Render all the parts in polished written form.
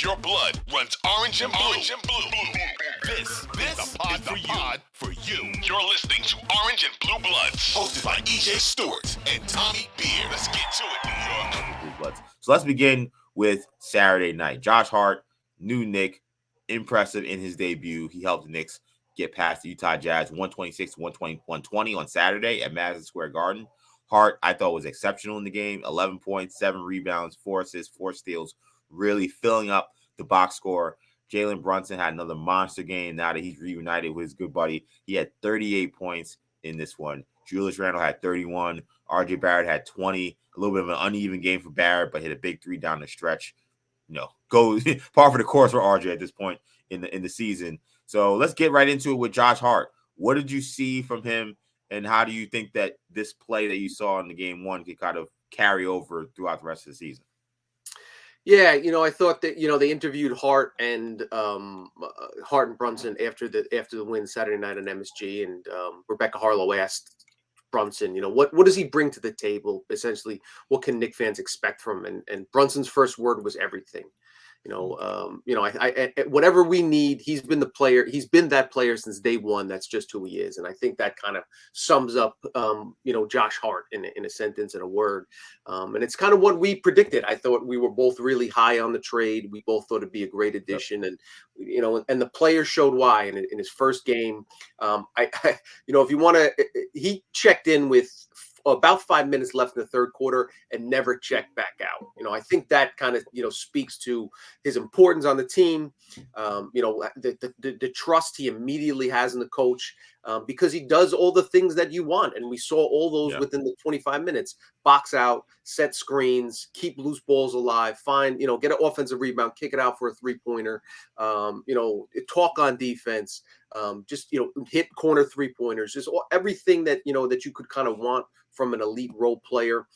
If your blood runs orange and blue, this is the pod for you. You're listening to Orange and Blue Bloods, hosted by EJ Stewart and Tommy Beer. Let's get to it, New York. Blue Bloods. So let's begin with Saturday night. Josh Hart, new Knick, impressive in his debut. He helped the Knicks get past the Utah Jazz 126-120 on Saturday at Madison Square Garden. Hart, I thought, was exceptional in the game. 11 points, 7 rebounds, 4 assists, 4 steals, really filling up the box score. Jalen Brunson had another monster game now that he's reunited with his good buddy. He had 38 points in this one. Julius Randle had 31. RJ Barrett had 20. A little bit of an uneven game for Barrett, but hit a big 3 down the stretch. Go par for the course for RJ at this point in the season. So let's get right into it with Josh Hart. What did you see from him, and how do you think that this play that you saw in the game one could kind of carry over throughout the rest of the season? Yeah, I thought that they interviewed Hart and Brunson after the win Saturday night on MSG, and Rebecca Harlow asked Brunson, what does he bring to the table? Essentially, what can Knick fans expect from him? And Brunson's first word was everything. Whatever we need, he's been the player. He's been that player since day one. That's just who he is. And I think that kind of sums up, Josh Hart in a sentence, in a word. And it's kind of what we predicted. I thought we were both really high on the trade. We both thought it'd be a great addition. And, and the player showed why in his first game. If you want to, he checked in with about 5 minutes left in the third quarter and never checked back out. I think that kind of, speaks to his importance on the team. The trust he immediately has in the coach, because he does all the things that you want. And we saw all those within the 25 minutes: box out, set screens, keep loose balls alive, get an offensive rebound, kick it out for a 3-pointer, talk on defense, hit corner 3-pointers, just everything that, that you could kind of want from an elite role player.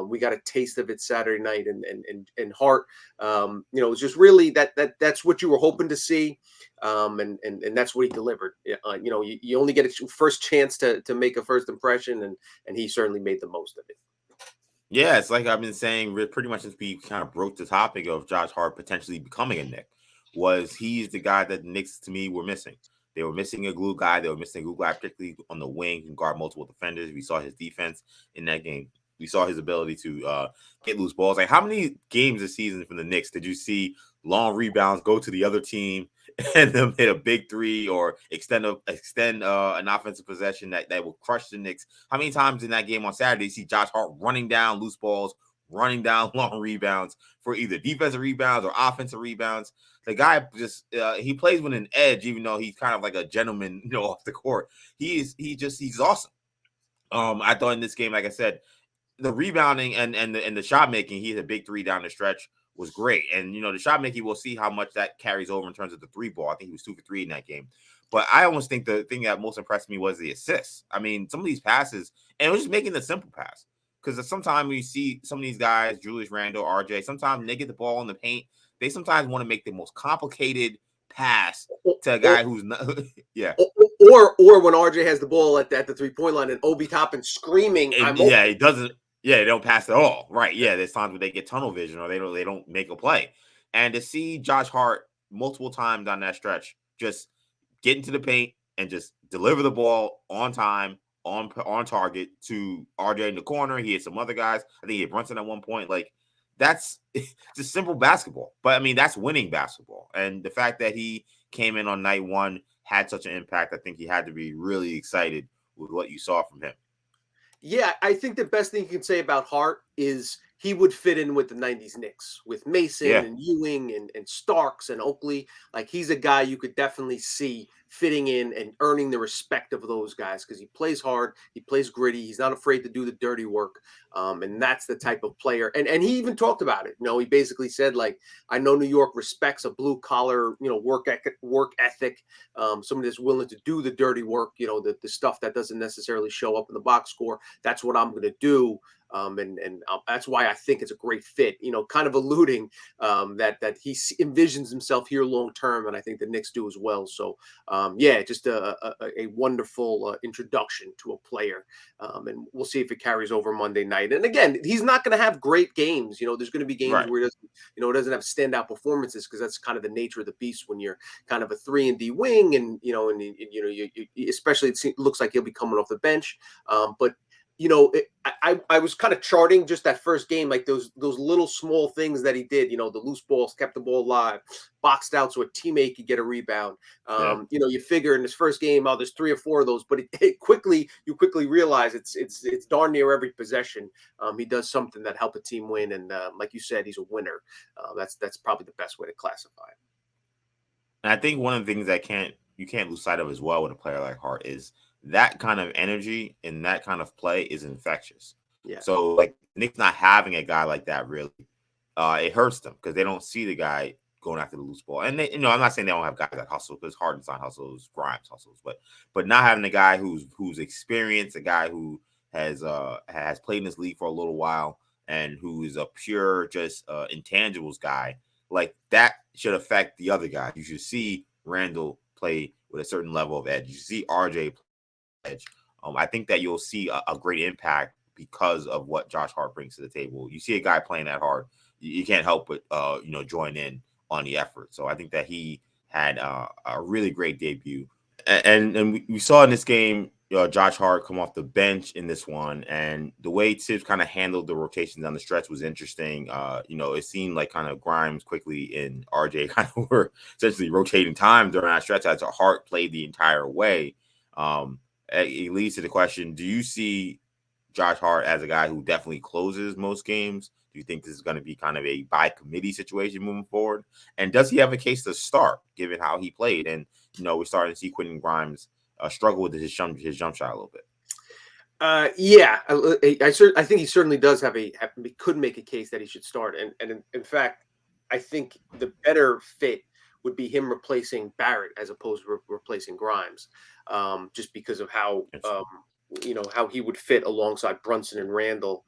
We got a taste of it Saturday night, and Hart, it's just really that's what you were hoping to see. And that's what he delivered. You only get a first chance to make a first impression, and he certainly made the most of it. Yeah, it's like I've been saying pretty much since we kind of broke the topic of Josh Hart potentially becoming a Knick, he's the guy that the Knicks, to me, were missing. They were missing a glue guy. They were missing a glue guy, particularly on the wing, who can guard multiple defenders. We saw his defense in that game. We saw his ability to get loose balls. Like, how many games this season from the Knicks did you see long rebounds go to the other team and them hit a big 3 or extend an offensive possession that will crush the Knicks? How many times in that game on Saturday you see Josh Hart running down loose balls, running down long rebounds for either defensive rebounds or offensive rebounds? The guy just he plays with an edge, even though he's kind of like a gentleman, off the court. He's awesome. I thought in this game, like I said, the rebounding and the shot making, he had a big 3 down the stretch, was great. And the shot making, we'll see how much that carries over in terms of the 3 ball. I think he was 2 for 3 in that game. But I almost think the thing that most impressed me was the assists. I mean, some of these passes, and it was just making the simple pass. Because sometimes we see some of these guys, Julius Randle, RJ, sometimes they get the ball in the paint. They sometimes want to make the most complicated pass to a guy who's not. Yeah. Or when RJ has the ball at the 3-point line and Obi Toppin screaming. He doesn't. Yeah, they don't pass at all. Right. Yeah, there's times where they get tunnel vision or they don't make a play. And to see Josh Hart multiple times on that stretch just get into the paint and just deliver the ball on time, on target to RJ in the corner. He had some other guys. I think he had Brunson at one point. Like, that's just simple basketball. But, I mean, that's winning basketball. And the fact that he came in on night one, had such an impact, I think he had to be really excited with what you saw from him. Yeah, I think the best thing you can say about Hart is he would fit in with the 90s Knicks, with Mason and Ewing and Starks and Oakley. Like, he's a guy you could definitely see fitting in and earning the respect of those guys because he plays hard, he plays gritty, he's not afraid to do the dirty work, and that's the type of player. And he even talked about it. He basically said, like, I know New York respects a blue collar, work ethic, somebody that's willing to do the dirty work, the stuff that doesn't necessarily show up in the box score. That's what I'm going to do. And that's why I think it's a great fit, kind of alluding that he envisions himself here long term. And I think the Knicks do as well. So just a wonderful introduction to a player. And we'll see if it carries over Monday night. And again, he's not going to have great games. There's going to be games where he doesn't have standout performances, because that's kind of the nature of the beast when you're kind of a 3-and-D wing, and you especially it looks like he'll be coming off the bench. But I was kind of charting just that first game, like those little small things that he did. The loose balls, kept the ball alive, boxed out so a teammate could get a rebound. You figure in his first game, there's 3 or 4 of those, but you quickly realize it's darn near every possession. He does something that helped a team win, and like you said, he's a winner. That's probably the best way to classify it. And I think one of the things that you can't lose sight of as well with a player like Hart is that kind of energy and that kind of play is infectious. Yeah. So like Knicks not having a guy like that really, it hurts them because they don't see the guy going after the loose ball. And they, I'm not saying they don't have guys that hustle, because Harden's not hustles, Grimes hustles, but not having a guy who's experienced, a guy who has played in this league for a little while and who is a pure just intangibles guy, like that should affect the other guys. You should see Randall play with a certain level of edge. You should see RJ play edge. I think that you'll see a great impact because of what Josh Hart brings to the table. You see a guy playing that hard, you can't help but join in on the effort. So I think that he had a really great debut, and we saw in this game Josh Hart come off the bench in this one, and the way Tibbs kind of handled the rotations down the stretch was interesting. It seemed like kind of Grimes quickly and RJ kind of were essentially rotating time during that stretch as Hart played the entire way. It leads to the question: do you see Josh Hart as a guy who definitely closes most games? Do you think this is going to be kind of a by committee situation moving forward? And does he have a case to start, given how he played? And we're starting to see Quentin Grimes struggle with his jump shot a little bit. I think he certainly does could make a case that he should start. And in fact, I think the better fit would be him replacing Barrett as opposed to replacing Grimes, just because of how how he would fit alongside Brunson and Randall.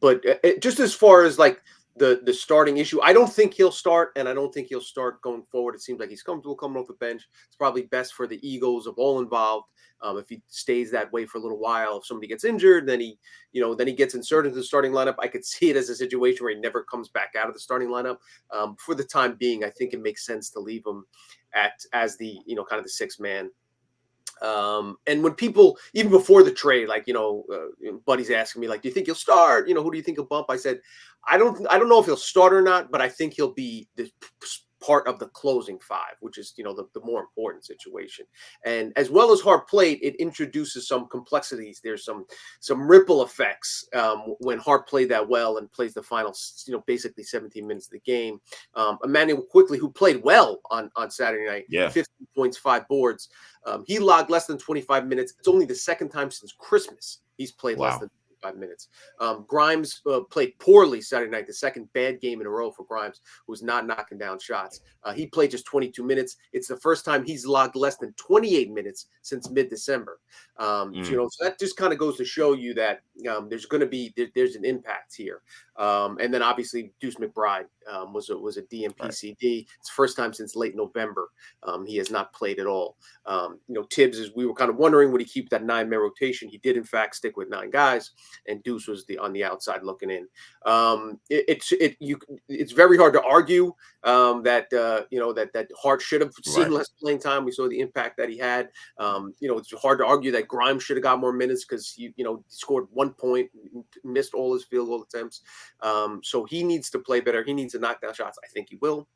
But just as far as like the starting issue, I don't think he'll start, and I don't think he'll start going forward. It seems like he's comfortable coming off the bench. It's probably best for the egos of all involved. If he stays that way for a little while, if somebody gets injured, then he gets inserted into the starting lineup. I could see it as a situation where he never comes back out of the starting lineup. For the time being, I think it makes sense to leave him as the kind of the sixth man. And when people, even before the trade, like, buddies asking me, like, do you think he'll start? Who do you think he'll bump? I said, I don't know if he'll start or not, but I think he'll be the part of the closing 5, which is, the more important situation. And as well as Hart played, it introduces some complexities. There's some ripple effects when Hart played that well and plays the final, basically 17 minutes of the game. Emmanuel Quickly, who played well on Saturday night, 15 points, 5 boards. He logged less than 25 minutes. It's only the second time since Christmas he's played less than 5 minutes. Grimes played poorly Saturday night, the second bad game in a row for Grimes, who was not knocking down shots. He played just 22 minutes. It's the first time he's logged less than 28 minutes since mid-December. So that just kind of goes to show you that there's an impact here. And then obviously Deuce McBride was a DNP-CD. It's the first time since late November he has not played at all. Tibbs, we were kind of wondering, would he keep that 9-man rotation? He did in fact stick with 9 guys, and Deuce was on the outside looking in. It's very hard to argue that Hart should have seen less playing time. We saw the impact that he had. It's hard to argue that Grimes should have got more minutes because he scored 1 point, missed all his field goal attempts. So he needs to play better. He needs to knock down shots. I think he will.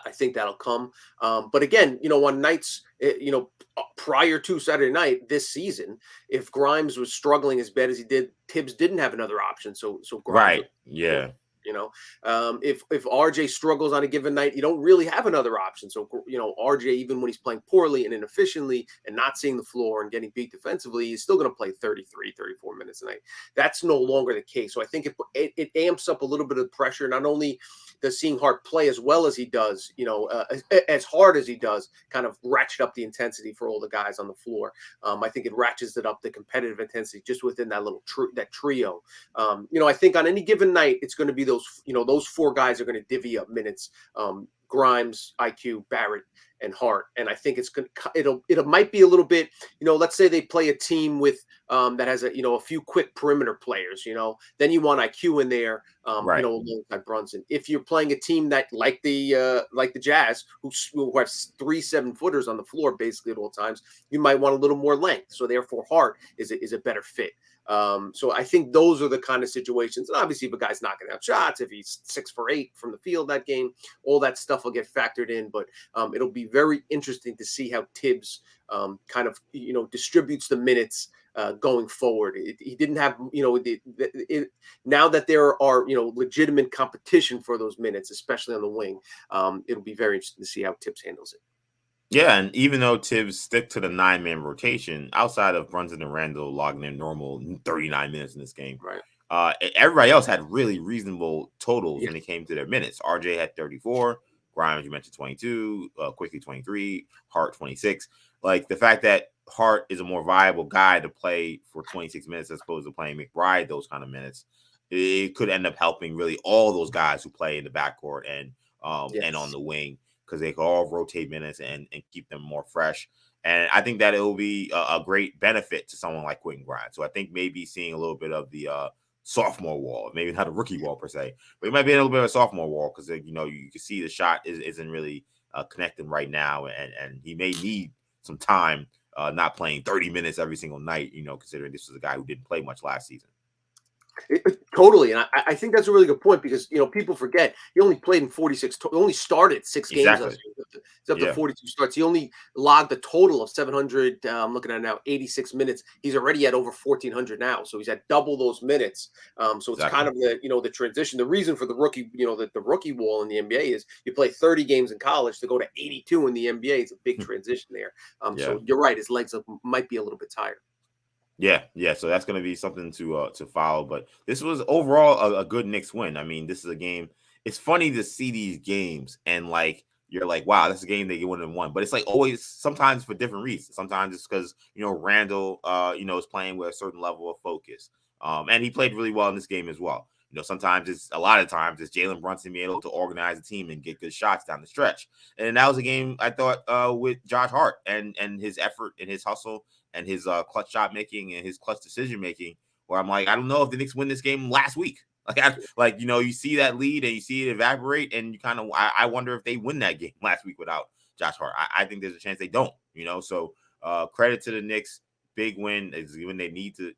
I think that'll come. But again, on nights, prior to Saturday night this season, if Grimes was struggling as bad as he did, Tibbs didn't have another option. So Grimes if RJ struggles on a given night, you don't really have another option. So, RJ, even when he's playing poorly and inefficiently and not seeing the floor and getting beat defensively, he's still going to play 33, 34 minutes a night. That's no longer the case. So I think it amps up a little bit of pressure. Not only does seeing Hart play as well as he does, as hard as he does, kind of ratchet up the intensity for all the guys on the floor. I think it ratchets it up, the competitive intensity just within that little that trio. I think on any given night, it's going to be those 4 guys are going to divvy up minutes Grimes, IQ, Barrett, and Hart. And I think it might be a little bit, let's say they play a team with that has a few quick perimeter players, then you want IQ in there, Right. alongside Brunson. If you're playing a team that like the Jazz, who have 3 7-footers on the floor basically at all times, you might want a little more length. So therefore, Hart is a better fit. So I think those are the kind of situations. And obviously, if a guy's knocking out shots, if he's 6 for 8 from the field that game, all that stuff will get factored in. But it'll be very interesting to see how Tibbs kind of distributes the minutes going forward. He didn't have now that there are legitimate competition for those minutes, especially on the wing. It'll be very interesting to see how Tibbs handles it. Yeah, and even though Tibbs stick to the 9-man rotation, outside of Brunson and Randall logging their normal 39 minutes in this game, Right. Everybody else had really reasonable totals when it came to their minutes. RJ had 34, Grimes, you mentioned 22, Quickly 23, Hart 26. Like the fact that Hart is a more viable guy to play for 26 minutes as opposed to playing McBride those kind of minutes, it could end up helping really all those guys who play in the backcourt and on the wing, because they can all rotate minutes and keep them more fresh. And I think that it will be a great benefit to someone like Quentin Grimes. So I think maybe seeing a little bit of the sophomore wall, maybe not a rookie wall per se, but it might be a little bit of a sophomore wall, because you can see the shot isn't really connecting right now, and he may need some time not playing 30 minutes every single night, considering this was a guy who didn't play much last season. Totally, and I think that's a really good point, because people forget he only played in 46. Only started 6 games. Exactly. He's up to 42 starts. He only logged a total of 700. I'm looking at it now, 86 minutes. He's already at over 1,400 now, so he's at double those minutes. So it's kind of the transition. The reason for the rookie, the rookie wall in the NBA is you play 30 games in college to go to 82 in the NBA. It's a big transition there. So you're right, his legs might be a little bit tired. Yeah. So that's going to be something to follow. But this was overall a good Knicks win. I mean, this is a game. It's funny to see these games and you're like, wow, that's a game that you wouldn't have won. But it's like always, sometimes for different reasons. Sometimes it's because Randall is playing with a certain level of focus, and he played really well in this game as well. Sometimes a lot of times it's Jalen Brunson being able to organize the team and get good shots down the stretch. And that was a game I thought with Josh Hart and his effort and his hustle and his clutch shot making and his clutch decision making, where I'm like, I don't know if the Knicks win this game last week. You see that lead and you see it evaporate, and you kind of I wonder if they win that game last week without Josh Hart. I think there's a chance they don't. So credit to the Knicks. Big win is when they need to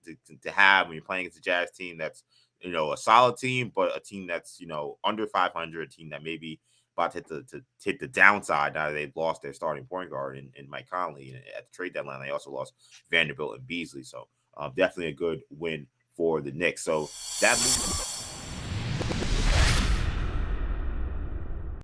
have when you're playing against a Jazz team that's a solid team, but a team that's under 500, a team that maybe about to hit the downside now that they've lost their starting point guard in Mike Conley. And at the trade deadline, they also lost Vanderbilt and Beasley. So definitely a good win for the Knicks. So that moves